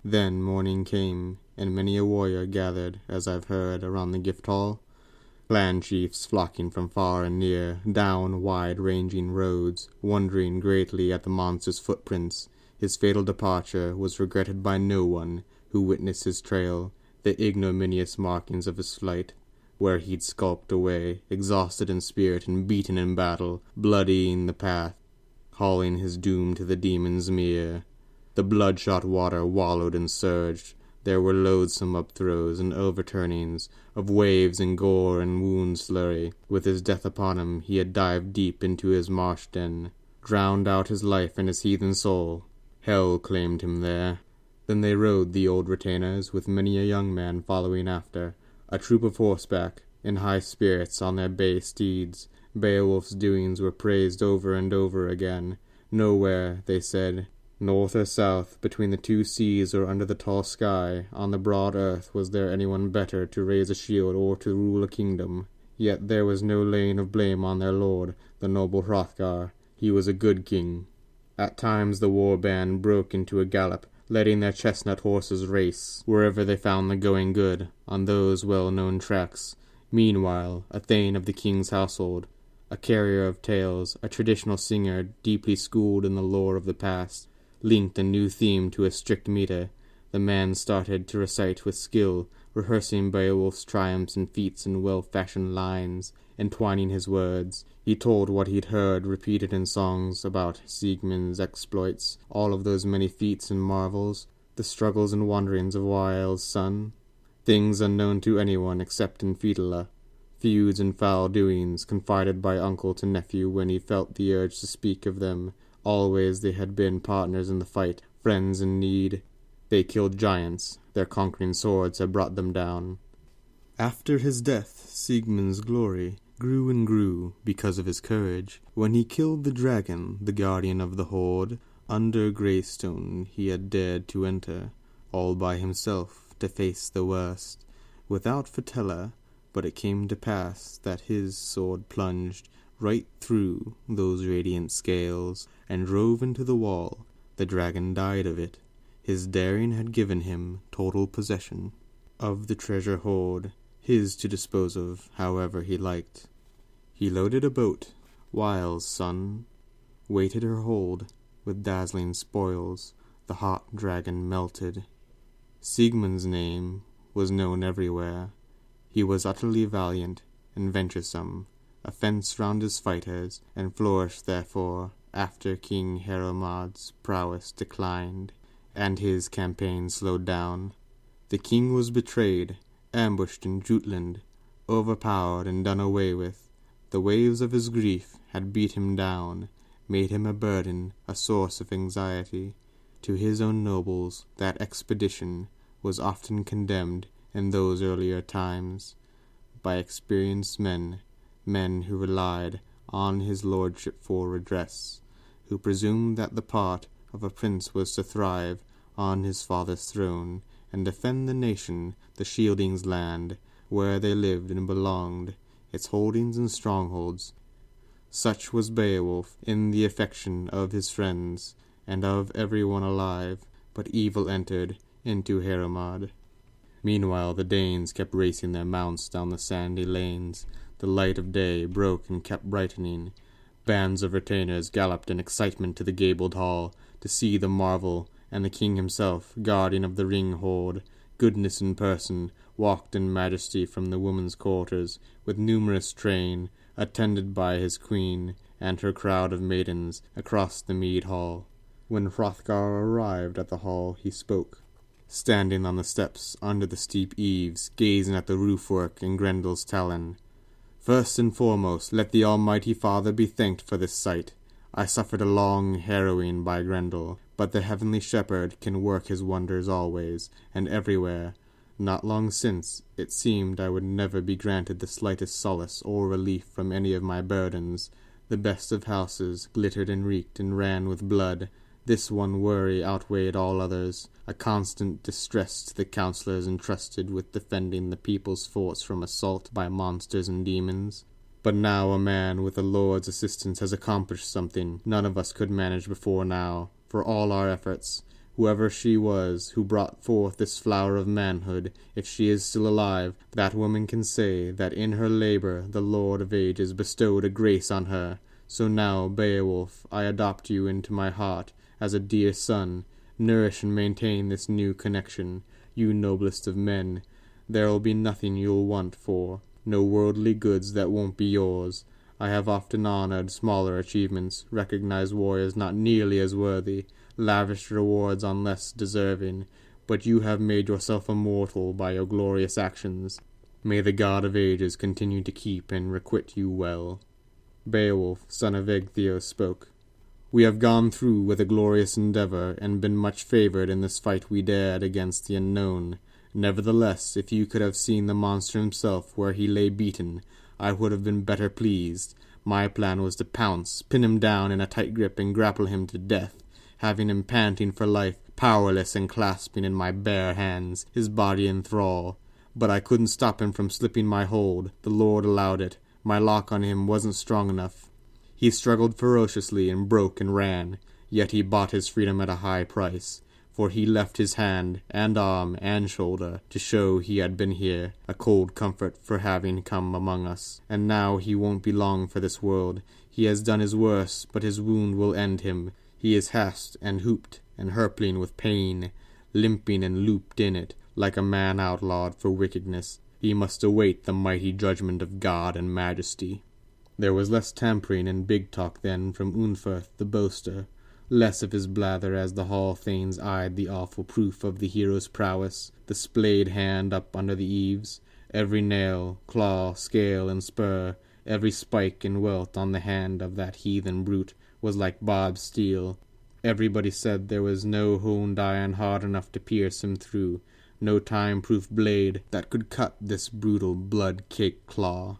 Then morning came, and many a warrior gathered, as I've heard, around the gift hall. Clan chiefs flocking from far and near, down wide-ranging roads, wondering greatly at the monster's footprints. His fatal departure was regretted by no one who witnessed his trail, the ignominious markings of his flight, where he'd skulked away, exhausted in spirit and beaten in battle, bloodying the path, calling his doom to the demon's mere. The bloodshot water wallowed and surged. There were loathsome upthrows and overturnings of waves and gore and wound slurry. With his death upon him, he had dived deep into his marsh den, drowned out his life and his heathen soul. Hell claimed him there. Then they rode, the old retainers, with many a young man following after, a troop of horseback, in high spirits on their bay steeds. Beowulf's doings were praised over and over again. Nowhere, they said, north or south, between the two seas or under the tall sky, on the broad earth, was there anyone better to raise a shield or to rule a kingdom. Yet there was no laying of blame on their lord, the noble Hrothgar. He was a good king. At times the war band broke into a gallop, letting their chestnut horses race, wherever they found the going good, on those well-known tracks. Meanwhile, a thane of the king's household, a carrier of tales, a traditional singer deeply schooled in the lore of the past, linked a new theme to a strict meter. The man started to recite with skill, rehearsing Beowulf's triumphs and feats in well-fashioned lines, entwining his words. He told what he'd heard repeated in songs about Siegmund's exploits, all of those many feats and marvels, the struggles and wanderings of Wael's son, things unknown to anyone except in Fetela, feuds and foul doings confided by uncle to nephew when he felt the urge to speak of them. Always they had been partners in the fight, friends in need. They killed giants. Their conquering swords had brought them down. After his death, Siegmund's glory grew and grew because of his courage. When he killed the dragon, the guardian of the horde, under Greystone he had dared to enter, all by himself, to face the worst, without Fetela. But it came to pass that his sword plunged right through those radiant scales, and drove into the wall. The dragon died of it. His daring had given him total possession of the treasure hoard, his to dispose of however he liked. He loaded a boat. Wael's son waited her hold with dazzling spoils. The hot dragon melted. Siegmund's name was known everywhere. He was utterly valiant and venturesome, a fence round his fighters, and flourished therefore after King Heromad's prowess declined, and his campaign slowed down. The king was betrayed, ambushed in Jutland, overpowered and done away with. The waves of his grief had beat him down, made him a burden, a source of anxiety. To his own nobles that expedition was often condemned in those earlier times, by experienced men who relied on his lordship for redress, who presumed that the part of a prince was to thrive on his father's throne, and defend the nation, the Shielding's land, where they lived and belonged, its holdings and strongholds. Such was Beowulf in the affection of his friends, and of every one alive, but evil entered into Heremad. Meanwhile the Danes kept racing their mounts down the sandy lanes. The light of day broke and kept brightening. Bands of retainers galloped in excitement to the gabled hall, to see the marvel, and the king himself, guardian of the ring hoard, goodness in person, walked in majesty from the women's quarters, with numerous train, attended by his queen and her crowd of maidens, across the mead hall. When Hrothgar arrived at the hall, he spoke, standing on the steps under the steep eaves, gazing at the roof-work in Grendel's talon. First and foremost, let the Almighty Father be thanked for this sight. I suffered a long harrowing by Grendel, but the heavenly shepherd can work his wonders always, and everywhere. Not long since, it seemed I would never be granted the slightest solace or relief from any of my burdens. The best of houses glittered and reeked and ran with blood. This one worry outweighed all others, a constant distress to the counselors entrusted with defending the people's forts from assault by monsters and demons. But now a man with the Lord's assistance has accomplished something none of us could manage before now. For all our efforts, Whoever she was who brought forth this flower of manhood, if she is still alive, that woman can say that in her labor the Lord of Ages bestowed a grace on her. So now, Beowulf, I adopt you into my heart as a dear son. Nourish and maintain this new connection, you noblest of men. There'll be nothing you'll want for, no worldly goods that won't be yours. I have often honored smaller achievements, recognized warriors not nearly as worthy, lavished rewards on less deserving, but you have made yourself immortal by your glorious actions. May the God of Ages continue to keep and requite you well. Beowulf, son of Ecgtheow, spoke. We have gone through with a glorious endeavor, and been much favored in this fight we dared against the unknown. Nevertheless, if you could have seen the monster himself where he lay beaten, I would have been better pleased. My plan was to pounce, pin him down in a tight grip, and grapple him to death, having him panting for life, powerless and clasping in my bare hands his body in thrall. But I couldn't stop him from slipping my hold. The Lord allowed it. My lock on him wasn't strong enough. He struggled ferociously and broke and ran, yet he bought his freedom at a high price, for he left his hand and arm and shoulder to show he had been here, a cold comfort for having come among us. And now he won't be long for this world. He has done his worst, but his wound will end him. He is hast and hooped and hurpling with pain, limping and looped in it, like a man outlawed for wickedness. He must await the mighty judgment of God and majesty. There was less tampering and big talk then from Unferth the boaster, less of his blather as the hall thanes eyed the awful proof of the hero's prowess, the splayed hand up under the eaves, every nail, claw, scale, and spur, every spike and welt on the hand of that heathen brute was like barbed steel. Everybody said there was no honed iron hard enough to pierce him through, no time-proof blade that could cut this brutal blood-caked claw.